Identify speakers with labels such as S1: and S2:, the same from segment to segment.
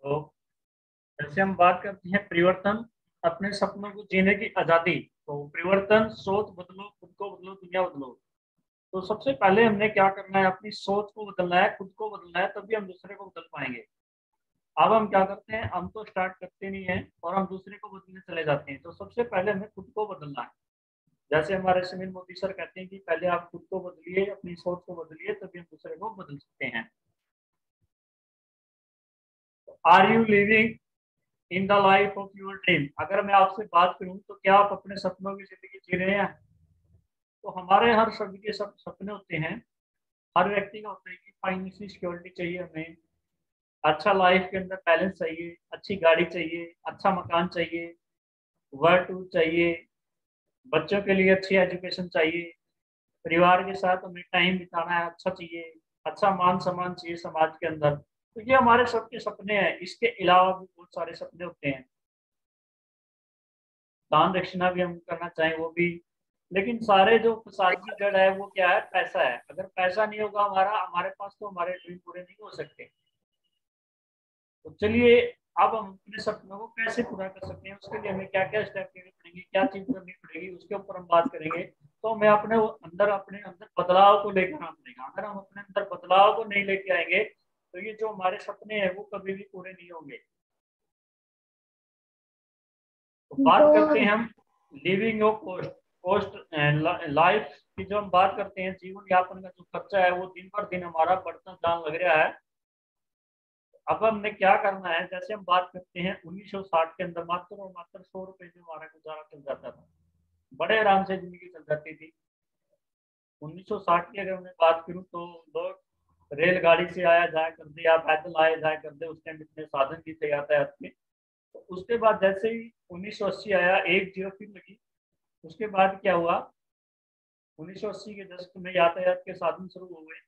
S1: तो जैसे हम बात करते हैं परिवर्तन, अपने सपनों को जीने की आजादी। तो परिवर्तन, सोच बदलो, खुद को बदलो, दुनिया बदलो। तो सबसे पहले हमने क्या करना है, अपनी सोच को बदलना है, खुद को बदलना है, तभी हम दूसरे को बदल पाएंगे। अब हम क्या करते हैं, हम तो स्टार्ट करते नहीं है और हम दूसरे को बदलने चले जाते हैं। तो सबसे पहले हमें खुद को बदलना है। जैसे हमारे सुनील मोदी सर कहते हैं कि पहले आप खुद को बदलिए, अपनी सोच को बदलिए, तभी हम दूसरे को बदल सकते हैं। Are you living in the life of your dream? अगर मैं आपसे बात करूं तो क्या आप अपने सपनों की जिंदगी जी रहे हैं? तो हमारे हर सभी के सब सपने होते हैं। हर व्यक्ति का होता है कि फाइनेंशियल सिक्योरिटी चाहिए हमें, अच्छा लाइफ के अंदर बैलेंस चाहिए, अच्छी गाड़ी चाहिए, अच्छा मकान चाहिए, वर्ल्ड टूर चाहिए, बच्चों के लिए अच्छी एजुकेशन चाहिए, परिवार के साथ हमें टाइम बिताना है, अच्छा चाहिए, अच्छा मान सम्मान चाहिए समाज के अंदर। तो ये हमारे सबके सपने हैं। इसके अलावा भी बहुत सारे सपने होते हैं। दान दक्षिणा भी हम करना चाहें वो भी। लेकिन सारे जो फसाद की जड़ है वो क्या है, पैसा है। अगर पैसा नहीं होगा हमारा, हमारे पास, तो हमारे ड्रीम पूरे नहीं हो सकते। तो चलिए, अब हम अपने सपनों को कैसे पूरा कर सकते हैं, उसके लिए हमें क्या क्या स्टेप लेने पड़ेंगे, क्या चीज करनी पड़ेगी, उसके ऊपर हम बात करेंगे। तो हमें अपने अंदर बदलाव को लेकर आना पड़ेगा। अगर हम अपने अंदर बदलाव को नहीं लेके आएंगे तो ये जो हमारे सपने हैं वो कभी भी पूरे नहीं होंगे। तो बात करते
S2: तो
S1: हैं हम living of cost cost life की। जो हम बात करते हैं जीवन यापन का जो खर्चा है वो दिन पर दिन हमारा बढ़ता जान लग रहा है। अब हमने क्या करना है, जैसे हम बात करते हैं 1960 के अंदर मात्र और मात्र 100 रुपए में हमारा गुजारा चल जाता था, बड़े आराम से जिंदगी चल जाती थी। 1960 की अगर मैं बात करूं तो लोग रेलगाड़ी से आया जाया करते या पैदल आया जाया करते, उस टाइम इतने साधन भी थे यातायात के। तो उसके बाद जैसे ही 1980 आया, एक जीरो फिर लगी। उसके बाद क्या हुआ, 1980 के दशक में यातायात के साधन शुरू हो गए।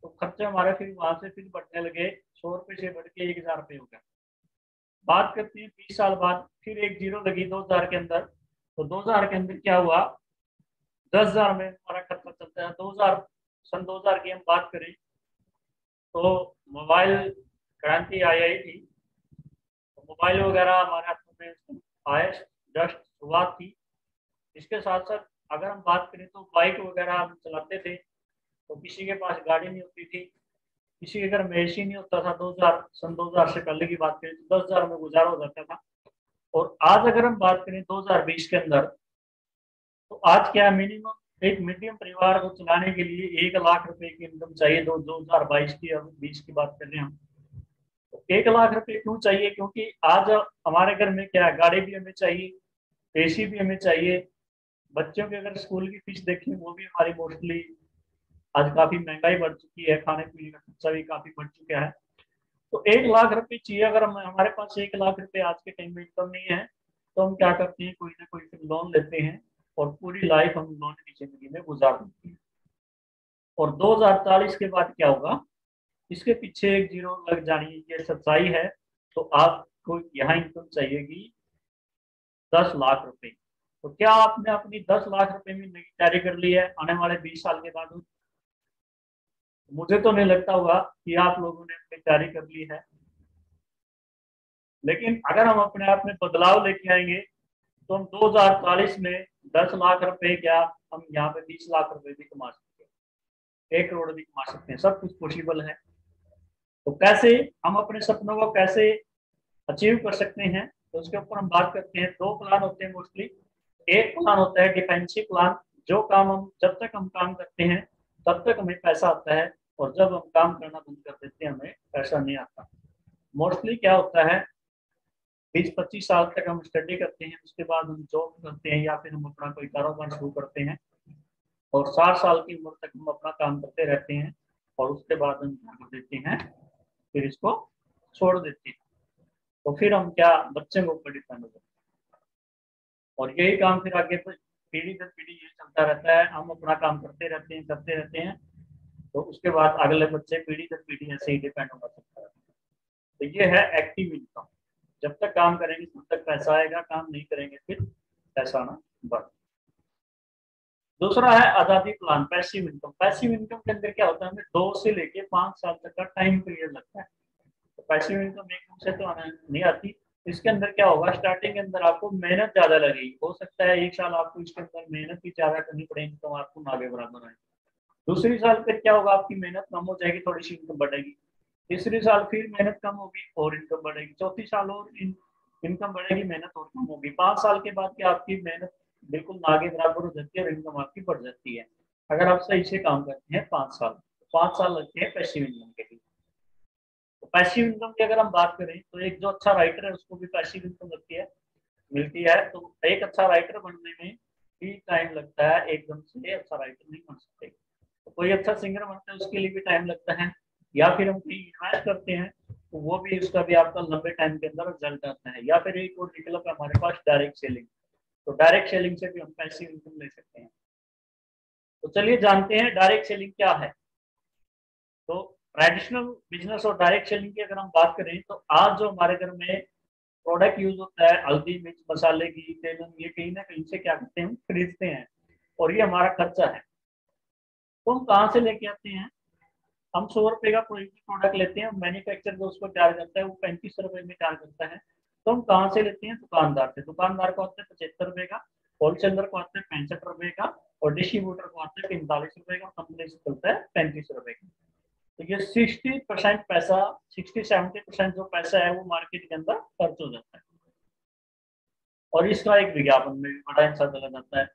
S1: तो खर्चे हमारे फिर वहां से फिर बढ़ने लगे, 100 रुपए से बढ़ के 1000 रुपये हो गया। बात करते हैं 20 साल बाद, फिर एक जीरो लगी 2000 के अंदर। तो 2000 के अंदर क्या हुआ, 10,000 में हमारा खर्चा चलता है। 2000, सन 2000 की हम बात करें तो मोबाइल क्रांति आई आई थी। तो मोबाइल वगैरह हमारे हाथों में आए, जस्ट शुरुआत थी। इसके साथ साथ अगर हम बात करें तो बाइक वगैरह हम चलाते थे। तो किसी के पास गाड़ी नहीं होती थी, किसी के घर मवेशी नहीं होता था। 2000, सन 2000 से पहले की बात करें तो 10,000 में गुजारा हो जाता था। और आज अगर हम बात करें 2020 के अंदर, तो आज क्या मिनिमम एक मीडियम परिवार को चलाने के लिए 1 लाख रुपए की इनकम चाहिए। 2022 की और 20 की बात कर रहे हैं हम। तो 1 लाख रुपए क्यों चाहिए, क्योंकि आज हमारे घर में क्या है, गाड़ी भी हमें चाहिए, एसी भी हमें चाहिए। बच्चों के अगर स्कूल की फीस देखें वो भी हमारी मोस्टली आज काफी महंगाई बढ़ चुकी है, खाने पीने का खर्चा भी काफी बढ़ चुका है। तो 1 लाख रुपए चाहिए। अगर हमारे पास 1 लाख रुपए आज के टाइम में इनकम नहीं है, तो हम क्या करते हैं, कोई ना कोई फिर लोन लेते हैं और पूरी लाइफ हम लोन की जिंदगी में गुजार देते हैं। और 2040 के बाद क्या होगा, इसके पीछे एक जीरो लग जानी, ये सच्चाई है। तो आपको यहाँ इनकम चाहिएगी 10 लाख रुपए। तो क्या आपने अपनी 10 लाख रुपए में जिंदगी तैयारी कर ली है आने वाले 20 साल के बाद? मुझे तो नहीं लगता होगा कि आप लोगों ने अपनी तैयारी कर ली है। लेकिन अगर हम अपने आप में बदलाव लेके आएंगे तो हम 2040 में 10 लाख रुपए क्या, हम यहाँ पे 20 लाख रुपए भी कमा सकते हैं, 1 करोड़ भी कमा सकते हैं। सब कुछ पॉसिबल है। तो कैसे हम अपने सपनों को कैसे अचीव कर सकते हैं, तो उसके ऊपर हम बात करते हैं। दो प्लान होते हैं मोस्टली। एक प्लान होता है डिफेंसिव प्लान, जो काम हम जब तक हम काम करते हैं तब तक हमें पैसा आता है, और जब हम काम करना बंद कर देते हैं हमें पैसा नहीं आता। मोस्टली क्या होता है, 20-25 साल तक हम स्टडी करते हैं, उसके बाद हम जॉब करते हैं या फिर हम अपना कोई कारोबार शुरू करते हैं, और 60 साल की उम्र तक हम अपना काम करते रहते हैं, और उसके बाद हम क्या कर देते हैं, फिर इसको छोड़ देते हैं। तो फिर हम क्या, बच्चे के ऊपर डिपेंड हो जाते हैं। और यही काम फिर आगे पीढ़ी दर पीढ़ी ये चलता रहता है, हम अपना काम करते रहते हैं। तो उसके बाद अगले बच्चे पीढ़ी दर पीढ़ी ऐसे ही डिपेंड होना चलता रहता है। तो ये है एक्टिव इनकम। जब तक काम करेंगे तब तक पैसा आएगा, काम नहीं करेंगे फिर पैसा आना बंद। दूसरा है आजादी plan, passive income. Passive income के अंदर क्या होता है, हमें 2 से लेके 5 साल तक का टाइम पीरियड लगता है। पैसिव इनकम एकदम से तो नहीं आती। इसके अंदर क्या होगा, स्टार्टिंग के अंदर आपको मेहनत ज्यादा लगेगी, हो सकता है एक साल आपको इसके अंदर मेहनत भी ज्यादा करनी पड़े, इनकम आपको ना के बराबर आए। दूसरी साल फिर क्या होगा, आपकी मेहनत कम हो जाएगी, थोड़ी सी इनकम बढ़ेगी। तीसरी साल फिर मेहनत कम होगी और इनकम बढ़ेगी। चौथी साल और इनकम बढ़ेगी, मेहनत और कम होगी। 5 साल के बाद क्या आपकी मेहनत बिल्कुल ना के बराबर हो जाती है और इनकम आपकी बढ़ जाती है, अगर आप सही से काम करते हैं। 5 साल, 5 साल लगते हैं पैसिव इनकम के लिए। तो पैसिव इनकम की अगर हम बात करें तो एक जो अच्छा राइटर है उसको भी पैसिव इनकम लगती है, मिलती है। तो एक अच्छा राइटर बनने में भी टाइम लगता है, एकदम से अच्छा राइटर नहीं बन सकते। तो कोई अच्छा सिंगर बनता है उसके लिए भी टाइम लगता है, या फिर हम कहीं इन्वेस्ट करते हैं तो वो भी, उसका भी आपका लंबे टाइम के अंदर रिजल्ट आता है। या फिर एक और विकल्प है हमारे पास, डायरेक्ट सेलिंग। तो डायरेक्ट सेलिंग से भी हम पैसिव इनकम ले सकते हैं। तो चलिए जानते हैं डायरेक्ट सेलिंग क्या है। तो ट्रेडिशनल बिजनेस और डायरेक्ट सेलिंग की अगर हम बात करें तो आज जो हमारे घर में प्रोडक्ट यूज होता है, हल्दी मिर्च मसाले की तेल, ये कहीं ना कहीं से क्या करते हैं, हम खरीदते हैं और ये हमारा खर्चा है। तो हम कहाँ से लेके आते हैं, हम 100 रुपए का कोई भी प्रोडक्ट लेते हैं, मैन्युफैक्चर जो उसको चार्ज करता है वो 35 रुपए में चार्ज करता है। तो हम कहाँ से लेते हैं, दुकानदार से। दुकानदार को आता है 75 रुपए का, होलसेलर को आता है 65 रुपए का, और डिस्ट्रीब्यूटर को आता है 45 रुपए का, कंपनी से चलता है 35 रुपए का। तो ये 60% पैसा, 60-70% जो पैसा है वो मार्केट के अंदर खर्च हो जाता है, और इसका एक विज्ञापन में भी बड़ा हिस्सा चला जाता है।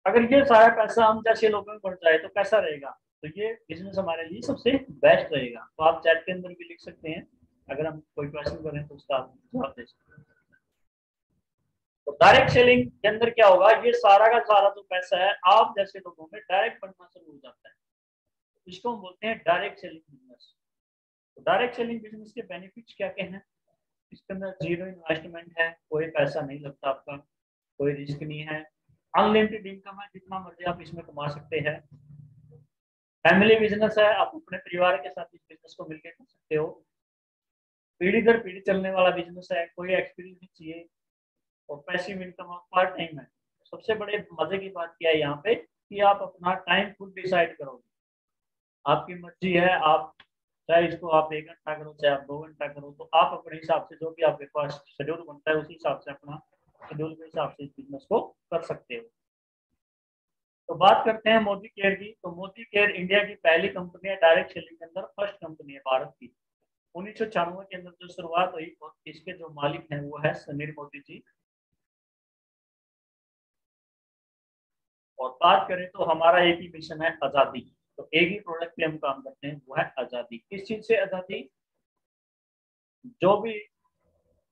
S1: अगर ये सारा पैसा हम जैसे लोगों में बढ़ जाए तो कैसा रहेगा, तो ये बिजनेस हमारे लिए सबसे बेस्ट रहेगा। तो आप चैट के अंदर भी लिख सकते हैं, अगर हम कोई क्वेश्चन करें तो उसका जवाब दे सकते हैं। तो डायरेक्ट सेलिंग के अंदर क्या होगा, ये सारा का सारा जो पैसा है आप जैसे लोगों में डायरेक्ट बनना शुरू हो जाता है। इसको हम बोलते हैं डायरेक्ट सेलिंग बिजनेस। तो डायरेक्ट सेलिंग बिजनेस के बेनिफिट्स क्या क्या हैं, इसके अंदर जीरो इन्वेस्टमेंट है, कोई पैसा नहीं लगता आपका, कोई रिस्क नहीं है, अनलिमिटेड इनकम है, जितना मर्जी आप इसमें कमा सकते हैं। फैमिली बिजनेस है, आप अपने परिवार के साथ इस बिजनेस को मिलकर कर सकते हो। पीढ़ी दर पीढ़ी चलने वाला बिजनेस है, कोई एक्सपीरियंस नहीं चाहिए, और पैसिव इनकम पार्ट टाइम है। सबसे बड़े मजे की बात क्या है यहाँ पे, कि आप अपना टाइम खुद डिसाइड करोगे, आपकी मर्जी है। आप चाहे इसको आप 1 घंटा करो, चाहे आप 2 घंटा करो, तो आप अपने हिसाब से जो भी आपके पास शेड्यूल बनता है उसी हिसाब से अपना शेड्यूल के हिसाब से इस बिजनेस को कर सकते हो। तो बात करते हैं मोदी केयर की। तो मोदी केयर इंडिया की पहली कंपनी है, डायरेक्ट सेलिंग के अंदर फर्स्ट कंपनी है भारत की। 1996 के अंदर जो शुरुआत हुई, और इसके जो मालिक हैं वो है समीर मोदी जी। और बात करें तो हमारा एक ही मिशन है, आजादी। तो एक ही प्रोडक्ट पे हम काम करते हैं, वो है आजादी। किस चीज से आजादी, जो भी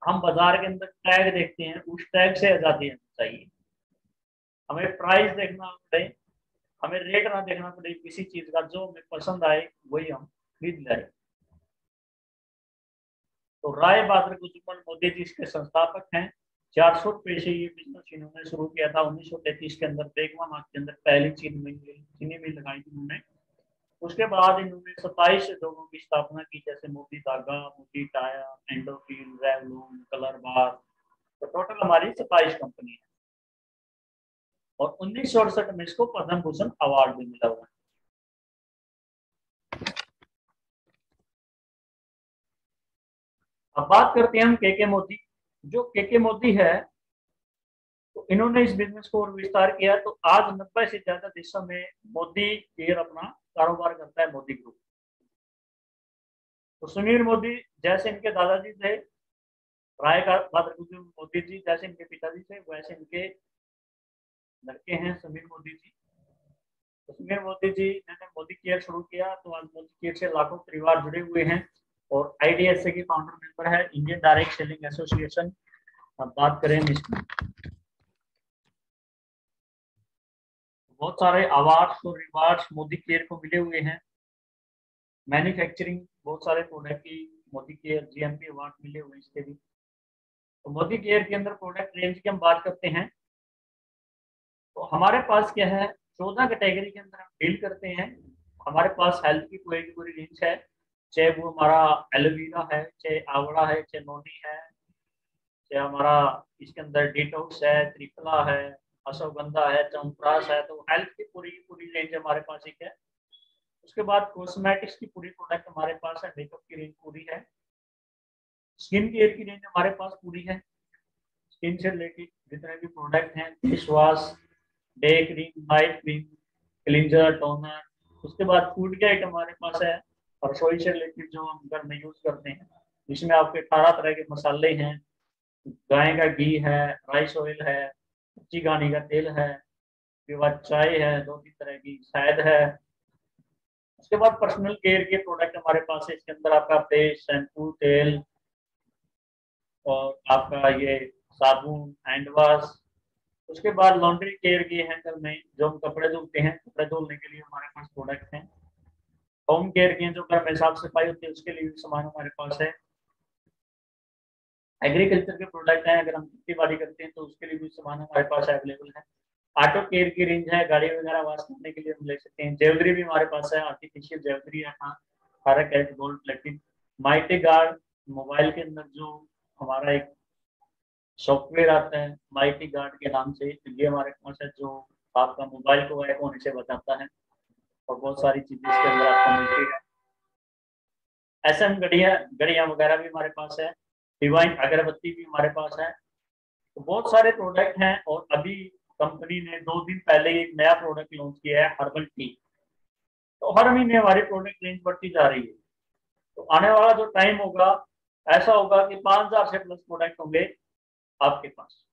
S1: हम बाजार के अंदर टैग देखते हैं उस टैग से आजादी हमें चाहिए। हमें प्राइस देखना पड़े, हमें रेट ना देखना पड़े, किसी चीज का जो हमें पसंद आए वही हम खरीद लाए। तो राय बहादुर गुजमल मोदी जी इसके संस्थापक हैं। 400 रुपए से ये बिजनेस इन्होंने शुरू किया था 1933 के अंदर, बेगवा मार्ग के अंदर पहली चीनी मिल लगाई थी इन्होंने। उसके बाद इन्होंने 27 उद्योगों की स्थापना की, जैसे मोदी धागा, मोदी टायर, एंडोफिल, रेवलून, कलर बार। तो टोटल हमारी 27 कंपनी है, और 1968 में इसको पद्म भूषण अवार्ड भी मिला हुआ है। अब बात करते हैं हम के मोदी। जो के मोदी है, तो इन्होंने इस बिजनेस को और विस्तार किया। तो आज 90 से ज्यादा देशों में मोदी केयर अपना कारोबार करता है, मोदी ग्रुप। तो सुनील मोदी जैसे इनके दादाजी थे, राय का मोदी जी जैसे इनके पिताजी थे, वैसे इनके लड़के हैं समीर मोदी जी। तो समीर मोदी जी ने मोदी केयर शुरू किया, तो आज मोदी केयर से लाखों परिवार जुड़े हुए हैं। और आईडीएसए की फाउंडर मेंबर है इंडियन डायरेक्ट सेलिंग एसोसिएशन। अब बात करें इसकी, बहुत सारे अवार्ड्स और रिवार्ड्स मोदी केयर को मिले हुए हैं। मैन्युफैक्चरिंग बहुत सारे प्रोडक्ट की मोदी केयर जीएमपी अवार्ड मिले हुए हैं इसके भी। तो मोदी केयर के अंदर प्रोडक्ट रेंज की हम बात करते हैं, तो हमारे पास क्या है, 14 कैटेगरी के अंदर हम डील करते हैं। हमारे पास हेल्थ की पूरी रेंज है, चाहे वो हमारा एलोवेरा है, चाहे आवड़ा है, चाहे नोनी है, चाहे हमारा इसके अंदर डिटॉक्स है, त्रिफला है, अश्वगंधा है, च्यवनप्राश है। तो हेल्थ की पूरी रेंज हमारे पास एक है। उसके बाद कॉस्मेटिक्स की पूरी प्रोडक्ट हमारे पास है, मेकअप की रेंज पूरी है। स्किन केयर की रेंज हमारे पास पूरी है। स्किन से रिलेटेड जितने भी प्रोडक्ट हैं, face wash, day cream, night cream, cleanser, toner. उसके बाद फूड के आइटम हमारे पास है, रसोई से रिलेटेड जो हम घर में यूज करते हैं, जिसमें आपके 18 तरह के मसाले हैं, गाय का घी है, राइस ऑयल है, कच्ची घानी का तेल है, उसके बाद चाय है, 2-3 तरह की शहद है। उसके बाद पर्सनल केयर के प्रोडक्ट हमारे पास है। इसके अंदर आपका पेस्ट, शैम्पू, तेल और आपका ये साबुन, हैंड वॉश। उसके बाद लॉन्ड्री केयर की है, घर में जो हम कपड़े धुलते हैं, कपड़े धुलने के लिए हमारे पास प्रोडक्ट हैं। होम केयर की जो घर में साफ सफाई होती है उसके लिए भी सामान हमारे पास है। एग्रीकल्चर के प्रोडक्ट हैं, अगर हम खेती बाड़ी करते हैं तो उसके लिए भी सामान हमारे पास अवेलेबल है। ऑटो केयर की रेंज है, गाड़ी वगैरह वॉश करने के लिए हम ले सकते हैं। ज्वेलरी भी हमारे पास है, आर्टिफिशियल ज्वेलरी है, हाँ, 18 carat gold प्लेटिन। Mighty guard mobile के अंदर जो हमारा एक सॉफ्टवेयर आता है माइटी गार्ड के नाम से, तो ये हमारे पास है, जो आपका मोबाइल को हैक होने से बचाता है, और बहुत सारी चीजें इसके अंदर आपको मिलती है। एसएम घड़ियाँ घड़ियाँ वगैरह भी हमारे पास है। डिवाइन अगरबत्ती भी हमारे पास है। तो बहुत सारे प्रोडक्ट हैं। और अभी कंपनी ने 2 दिन पहले एक नया प्रोडक्ट लॉन्च किया है, हर्बल टी। तो हर महीने हमारी प्रोडक्ट रेंज बढ़ती जा रही है। तो आने वाला जो टाइम होगा, ऐसा होगा कि 5,000 से प्लस प्रोडक्ट होंगे आपके पास।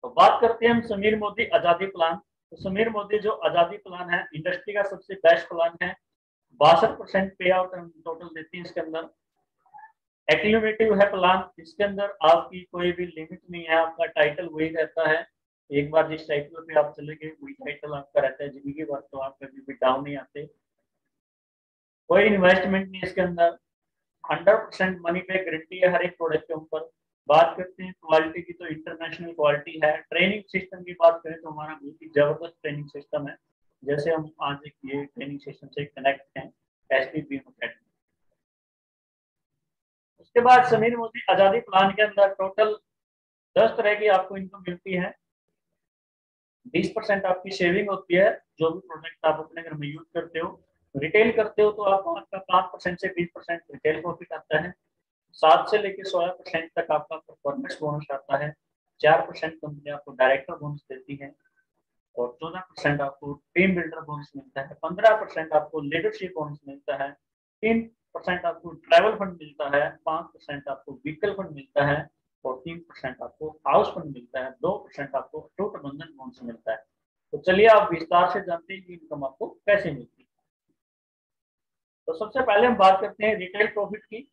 S1: तो बात करते हैं हम समीर मोदी आजादी प्लान। तो समीर मोदी जो आजादी प्लान है, इंडस्ट्री का सबसे बेस्ट प्लान है। 62% पे आउट टोटल देती है इसके अंदर। एक्टिवेटिव है प्लान, इसके अंदर आपकी कोई भी लिमिट नहीं है, आपका टाइटल वही रहता है। एक बार जिस टाइटल पे आप चले गए वही टाइटल आपका रहता है जिंदगी भर, तो आप कभी भी डाउन नहीं आते। कोई इन्वेस्टमेंट नहीं इसके अंदर। 100% मनी पे गारंटी है हर एक प्रोडक्ट के ऊपर। बात करते हैं क्वालिटी की, तो इंटरनेशनल क्वालिटी है। ट्रेनिंग सिस्टम की बात करें तो हमारा बहुत ही जबरदस्त ट्रेनिंग सिस्टम है। जैसे हम आज एक ये ट्रेनिंग सिस्टम से कनेक्ट हैं एसपी बीम अकेडमी। उसके बाद समीर मोदी आजादी प्लान के अंदर टोटल 10 तरह की आपको इनकम मिलती है। 20% आपकी सेविंग होती है, जो भी प्रोडक्ट आप अपने घर में यूज करते हो। रिटेल करते हो तो आपका 5% से 20% रिटेल प्रॉफिट आता है। 7 से लेकर 16% तक आपका परफॉर्मेंस बोनस आता है। 4% कंपनी आपको डायरेक्टर बोनस देती है, और 14% आपको टीम बिल्डर बोनस मिलता है। 15% आपको लीडरशिप बोनस मिलता है। 3% आपको ट्रैवल फंड मिलता है। 5% आपको व्हीकल फंड मिलता है, और 3% आपको हाउस फंड मिलता है। 2% आपको अटूट प्रबंधन बोनस मिलता है। तो चलिए आप विस्तार से जानते हैं कि इनकम आपको कैसे मिलती है। तो सबसे पहले हम बात करते हैं रिटेल प्रॉफिट की।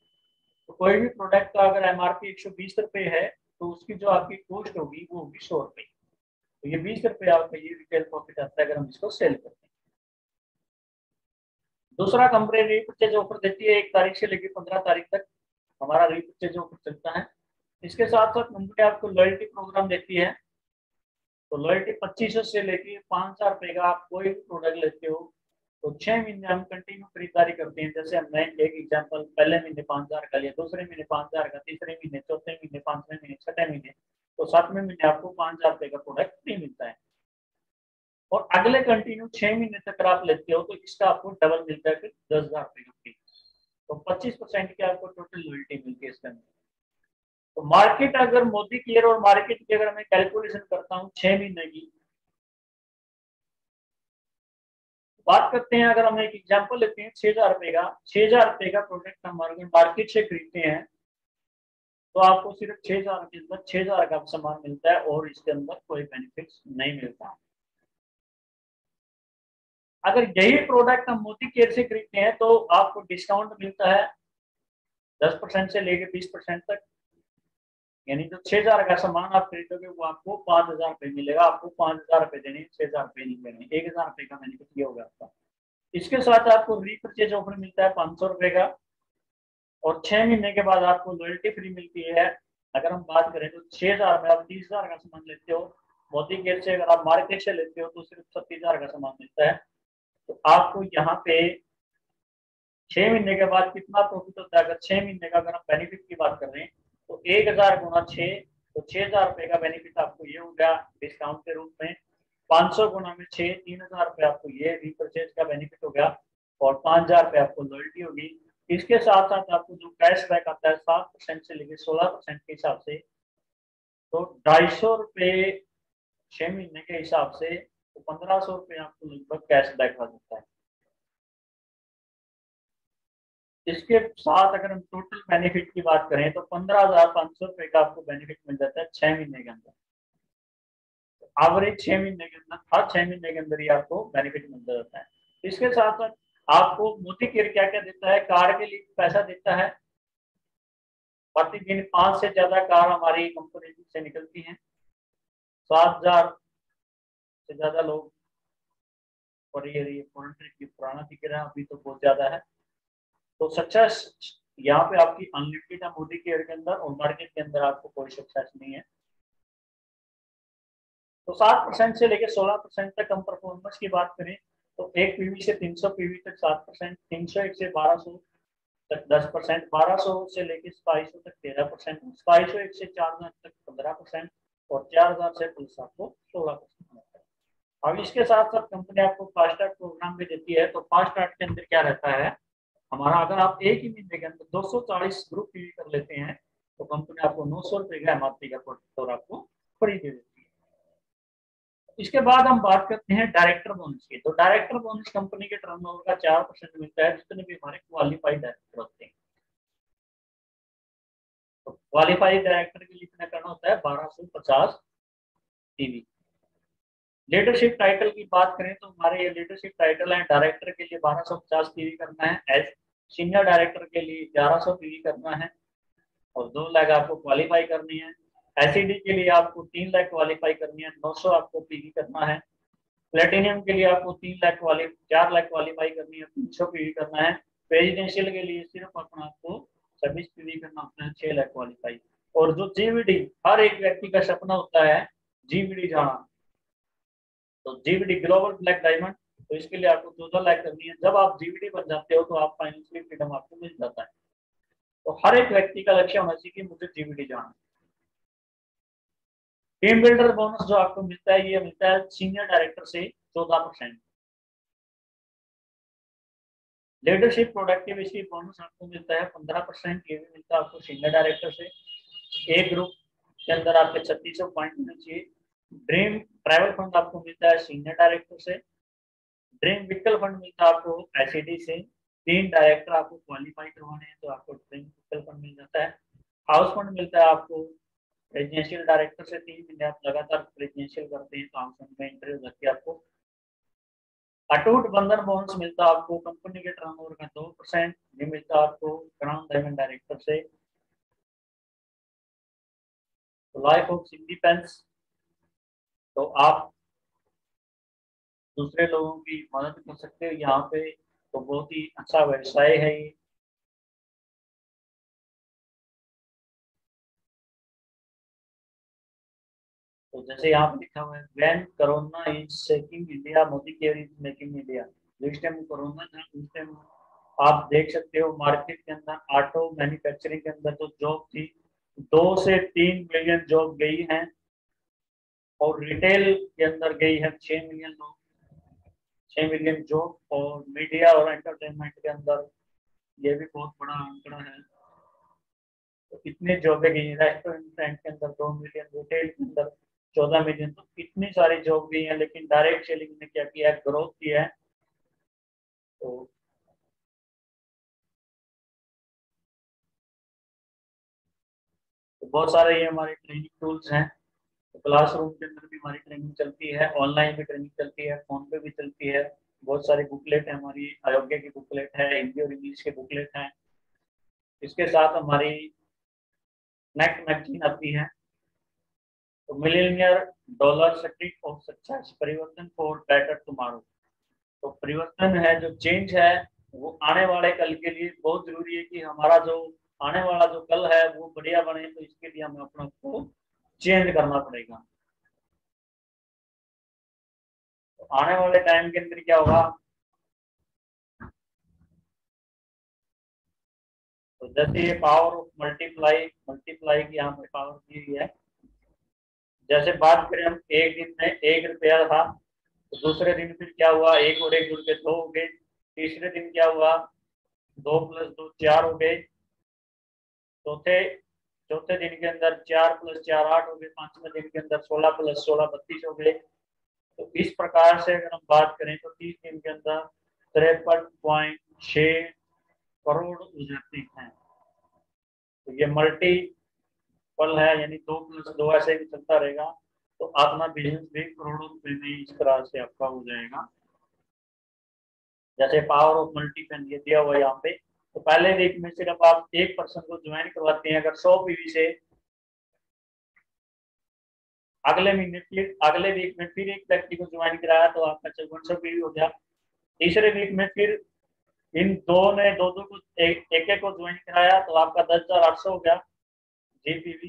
S1: तो कोई भी प्रोडक्ट का अगर एमआरपी 120 रुपए है, तो उसकी जो आपकी कॉस्ट होगी वो होगी 100 रुपए। तो ये 20 रुपए आपका ये रिटेल प्रॉफिट आता है अगर हम इसको सेल करते हैं। दूसरा, कंपनी रीपर्चेज ऑफर देती है 1 तारीख से लेकर 15 तारीख तक हमारा रीपर्चेज ऑफर चलता है। इसके साथ साथ कंपनी आपको लॉयल्टी प्रोग्राम देती है। तो लॉयल्टी 2500 से लेके 5,000 रुपए का आप कोई भी प्रोडक्ट लेते हो तो 6 महीने हम कंटिन्यू खरीदारी करते हैं। जैसे हमने एक एग्जांपल, पहले महीने 5,000 का लिया, दूसरे महीने 5,000 का, तीसरे महीने, चौथे महीने, 5वें महीने, 6ठे महीने, तो 7वें महीने आपको 5,000 रुपए का प्रोडक्ट फ्री मिलता है। और अगले कंटिन्यू 6 महीने तक आप लेते हो तो इसका आपको डबल मिलता है, फिर 10,000 रुपए का फ्री। तो 25% की आपको टोटल लॉयल्टी मिलती है इसके अंदर। तो मार्केट, अगर मोदी केयर और मार्केट की अगर मैं कैलकुलेशन करता हूँ 6 महीने की, बात करते हैं, अगर हम एक एग्जांपल लेते हैं 6,000 रुपए का, 6,000 रुपए का प्रोडक्ट हम अगर मार्केट से खरीदते हैं तो आपको सिर्फ 6,000 के अंदर 6,000 का सामान मिलता है, और इसके अंदर कोई बेनिफिट नहीं मिलता। अगर यही प्रोडक्ट हम मोदी केयर से खरीदते हैं तो आपको डिस्काउंट मिलता है 10% से लेकर 20% तक। यानी जो 6,000 का सामान आप खरीदोगे वो आपको 5,000 रुपए मिलेगा। आपको 5,000 रुपए देने, 6,000 रुपए नहीं देने, 1,000 रुपए का बेनिफिट ये होगा आपका। इसके साथ आपको रीपरचेज ऑफर मिलता है 500 रुपए का, और 6 महीने के बाद आपको लॉयल्टी फ्री मिलती है। अगर हम बात करें तो 6,000 में आप 30,000 का सामान लेते हो, मोदी केयर से अगर आप मार्केट से लेते हो तो सिर्फ 36,000 का सामान मिलता है। तो आपको यहाँ पे 6 महीने के बाद कितना प्रॉफिट होता है? अगर 6 महीने का अगर हम बेनिफिट की बात कर रहे हैं तो 1,000 गुना 6, तो 6,000 रुपए का बेनिफिट आपको ये हो गया डिस्काउंट के रूप में। 500 गुना में 6, 3,000 रुपए आपको ये रीपरचेज का बेनिफिट हो गया, और 5,000 रुपए आपको लॉयल्टी होगी। इसके साथ साथ आपको जो कैशबैक आता है 7% से लेकर 16% के हिसाब से, तो 250 रुपये 6 महीने के हिसाब से तो 1500 रुपये आपको लगभग कैशबैक आ जाता है। इसके साथ अगर हम टोटल बेनिफिट की बात करें तो 15,500 रुपये का आपको बेनिफिट मिल जाता है 6 महीने के अंदर। एवरेज 6 महीने के अंदर, हर 6 महीने के अंदर ही आपको बेनिफिट मिल जाता है। इसके साथ साथ आपको मोदी केयर क्या क्या देता है, कार के लिए पैसा देता है। प्रतिदिन 5 से ज्यादा कार हमारी कंपनी से निकलती हैं। 7,000 से ज्यादा लोग, और ये फॉरेन ट्रिप की पुराना दिख रहा है, अभी तो बहुत ज्यादा है। तो सक्सेस यहाँ पे आपकी अनलिमिटेड है मोदी केयर के अंदर, और मार्केट के अंदर आपको कोई सक्सेस नहीं है। तो 7% से लेकर 16% तक हम परफॉर्मेंस की बात करें तो 1 पीवी से 300 पीवी तक 7%, 301 से 1200 तक 10%, 1200 से लेकर 2700 तक 13%, 2701 से 4000 तक 15%, और 4000 से प्लस आपको 16%। अब इसके साथ साथ कंपनी आपको फास्ट स्टार्ट प्रोग्राम भी देती है। तो फास्ट स्टार्ट के अंदर क्या रहता है हमारा, अगर आप एक ही महीने के अंदर 240 ग्रुप पीवी कर लेते हैं तो कंपनी आपको 900 रुपये का एमआरपी का प्रोडक्ट और आपको फ्री दे देती है। इसके बाद हम बात करते हैं डायरेक्टर बोनस की। तो डायरेक्टर बोनस कंपनी के टर्नओवर का 4% मिलता है जितने भी हमारे क्वालिफाइड डायरेक्टर होते हैं। तो क्वालिफाइड डायरेक्टर के लिए कितना करना होता है, 1250 टीवी। लीडरशिप टाइटल की बात करें तो हमारे ये लीडरशिप टाइटल है, डायरेक्टर के लिए 1250 टीवी करना है, एज सीनियर डायरेक्टर के लिए 1100 टीवी करना है, और 2 लाख आपको क्वालिफाई करनी है। एसईडी के लिए आपको 3 लाख क्वालिफाई करनी है, 900 आपको पीवी करना है। प्लेटिनियम के लिए आपको 4 लाख क्वालिफाई करनी है, 300 पीवी करना है। प्रेसिडेंशियल के लिए सिर्फ अपना आपको 26 पीवी करना होता है, 6 लाख क्वालिफाई। और जो जीवीडी, हर एक व्यक्ति का सपना होता है जीवीडी जाना, तो जीवीडी ग्लोबल ब्लैक डायमंड, तो इसके लिए आपको 14 लाख करनी है। जब आप जीवीडी बन जाते हो तो आप फाइनेंशियल फ्रीडम आपको मिल जाता है। तो हर एक व्यक्ति का लक्ष्य होना चाहिए कि मुझे जीवीडी जाना। टीम बिल्डर बोनस जो आपको मिलता है, ये मिलता है सीनियर डायरेक्टर से 14%। लीडरशिप प्रोडक्टिविटी बोनस आपको मिलता है 15%, ये भी मिलता है आपको सीनियर डायरेक्टर से। एक ग्रुप के अंदर आपके 3600 पॉइंट होने चाहिए। ड्रीम ट्रैवल फंड आपको मिलता है सीनियर डायरेक्टर से। ड्रीम व्हीकल फंड मिलता है आपको एसईडी से। 3 डायरेक्टर आपको क्वालिफाई करवाने हैं तो आपको ड्रीम व्हीकल फंड मिल जाता है। हाउस फंड मिलता है आपको प्रेसिडेंशियल डायरेक्टर से। 3 महीने आप लगातार प्रेसिडेंशियल करते हैं तो हाउस फंड में इंटरव्यू करके आपको अटूट बंधन बोनस मिलता है आपको कंपनी के टर्नओवर का 2%, ये मिलता है आपको क्राउन डायमंड डायरेक्टर से। तो लाइफ ऑफ इंडिपेंडेंस, तो आप दूसरे लोगों की मदद कर सकते हो यहाँ पे, तो बहुत ही अच्छा व्यवसाय है ये। तो जैसे यहाँ पे लिखा हुआ है, when corona is shaking India Modi care is making India. जिस टाइम कोरोना था उस टाइम आप देख सकते हो मार्केट के अंदर ऑटो मैन्युफैक्चरिंग के अंदर तो जॉब थी, 2 से 3 मिलियन जॉब गई हैं, और रिटेल के अंदर गई है 6 मिलियन लोग, 6 मिलियन जॉब। और मीडिया और एंटरटेनमेंट के अंदर ये भी बहुत बड़ा आंकड़ा है। तो कितने जॉबें गई, रेस्टोरेंट के अंदर 2 मिलियन, रिटेल के अंदर 14 मिलियन, तो कितनी सारी जॉब गई है। लेकिन डायरेक्ट सेलिंग ने क्या किया है, ग्रोथ किया है। तो बहुत सारे ये हमारे ट्रेनिंग टूल्स हैं। तो क्लासरूम के अंदर भी हमारी ट्रेनिंग चलती है, ऑनलाइन भी ट्रेनिंग चलती है, फोन पे भी चलती है। बहुत सारी बुकलेट है हमारी, आरोग्य की बुकलेट है, हिंदी और इंग्लिश की बुकलेट है। इसके साथ हमारी नेक्स्ट मैगजीन आती है, तो millionaire dollar secret of success, परिवर्तन फॉर बेटर टुमारो। तो परिवर्तन है जो चेंज है, वो आने वाले कल के लिए बहुत जरूरी है कि हमारा जो आने वाला जो कल है वो बढ़िया बने। तो इसके लिए हमें अपना को चेंज करना पड़ेगा। तो आने वाले टाइम के अंदर क्या होगा, तो जैसे ये पावर ऑफ मल्टीप्लाई, मल्टीप्लाई की यहाँ पे पावर दी हुई है। जैसे बात करें हम, एक दिन में 1 रुपया था, तो दूसरे दिन फिर क्या हुआ, 1 और 1 जुड़ के 2 हो गए। तीसरे दिन क्या हुआ, 2 + 2 4 हो गए। चौथे चौथे दिन के अंदर 4 + 4 8 हो गए। पांचवें दिन के अंदर 16 + 16 32 हो गए। तो इस प्रकार से अगर हम बात करें तो 30 दिन के अंदर 53.6 करोड़ हो जाते हैं। तो ये मल्टीपल है, यानी 2 + 2 ऐसे भी चलता रहेगा। तो अपना बिजनेस भी करोड़ों रुपए में इस तरह से आपका हो जाएगा। जैसे पावर ऑफ मल्टीपल ये दिया हुआ यहाँ पे। तो पहले वीक में सिर्फ आप एक पर्सन को ज्वाइन करवाते हैं, अगर 100 पीवी से अगले महीने फिर अगले वीक में फिर एक व्यक्ति को ज्वाइन कराया तो आपका 5400 पीवी हो गया। तीसरे वीक में फिर इन दो ने दो दो को एक एक को ज्वाइन कराया तो आपका 10,800 हो गया जीपीवी।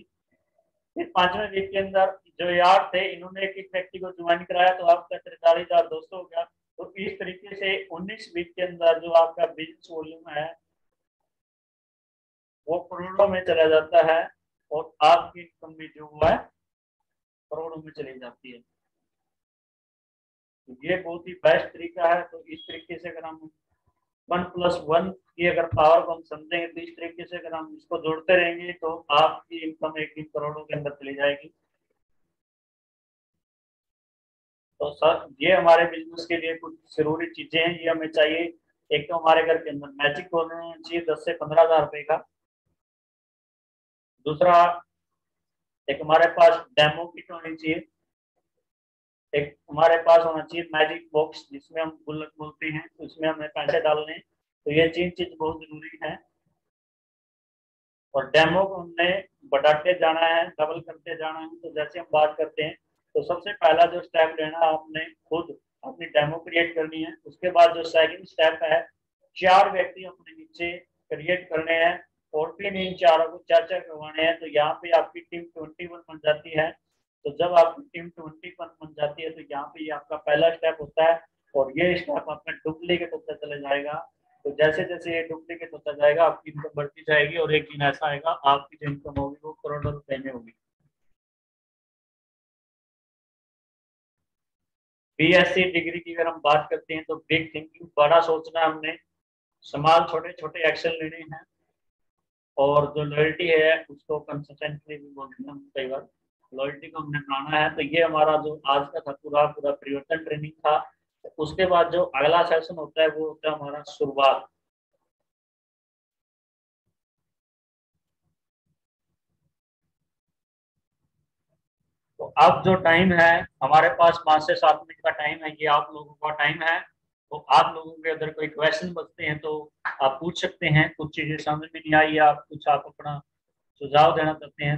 S1: फिर पांचवें वीक के अंदर जो यार थे इन्होंने एक एक व्यक्ति को ज्वाइन कराया तो आपका 43,200 हो गया। तो इस तरीके से 19 वीक के अंदर जो आपका बिजनेस वॉल्यूम है वो करोड़ों में चला जाता है और आपकी इनकम भी जो हुआ है करोड़ों में चली जाती है। तो ये बहुत ही बेस्ट तरीका है। तो इस तरीके से अगर हम 1+1 की अगर पावर को हम समझेंगे तो इस तरीके से अगर हम इसको जोड़ते रहेंगे तो आपकी इनकम एक दिन करोड़ों के अंदर चली जाएगी। तो सर ये हमारे बिजनेस के लिए कुछ जरूरी चीजें हैं, ये हमें चाहिए। एक तो हमारे घर के अंदर मैजिक कॉर्नर होना चाहिए 10 से 15,000 रुपए का। दूसरा, एक हमारे पास डेमो किट होनी चाहिए। एक हमारे पास होना चाहिए मैजिक बॉक्स जिसमें हम गुल्लक बोलते हैं, तो उसमें हमें पैसे डालने हैं। तो ये तीन चीज बहुत जरूरी है। और डेमो को हमने बढ़ाते जाना है, डबल करते जाना है। तो जैसे हम बात करते हैं तो सबसे पहला जो स्टेप लेना है आपने खुद अपनी डेमो क्रिएट करनी है। उसके बाद जो सेकंड स्टेप है 4 व्यक्ति अपने नीचे क्रिएट करने हैं और फिर इन चारों को चर्चा करवाने हैं। तो यहाँ पे आपकी टीम 21 बन जाती है। तो जब आपकी टीम 21 बन जाती है तो यहाँ पे ये आपका पहला स्टेप होता है और ये स्टेप आपका डुप्लीकेट होता चला जाएगा। तो जैसे जैसे ये डुप्लीकेट होता जाएगा आपकी इनकम बढ़ती जाएगी और एक दिन ऐसा आएगा आपकी जो इनकम होगी वो करोड़ों रुपए में होगी। बीएससी डिग्री की अगर हम बात करते हैं तो बिग थिंकिंग, बड़ा सोचना है हमने, स्मॉल छोटे छोटे एक्शन लेने हैं और जो लॉयल्टी है उसको कंसिस्टेंटली भी बोलते हैं हम कई बार, लॉयल्टी को हमने बनाना है। तो ये हमारा जो आज का था पूरा पूरा परिवर्तन ट्रेनिंग था। उसके बाद जो अगला सेशन होता है वो होता है हमारा शुरुआत। तो अब जो टाइम है हमारे पास 5 से 7 मिनट का टाइम है, ये आप लोगों का टाइम है। तो आप लोगों के अगर कोई क्वेश्चन बचते हैं तो आप पूछ सकते हैं। कुछ चीजें समझ में नहीं आई या आप कुछ आप अपना सुझाव देना चाहते हैं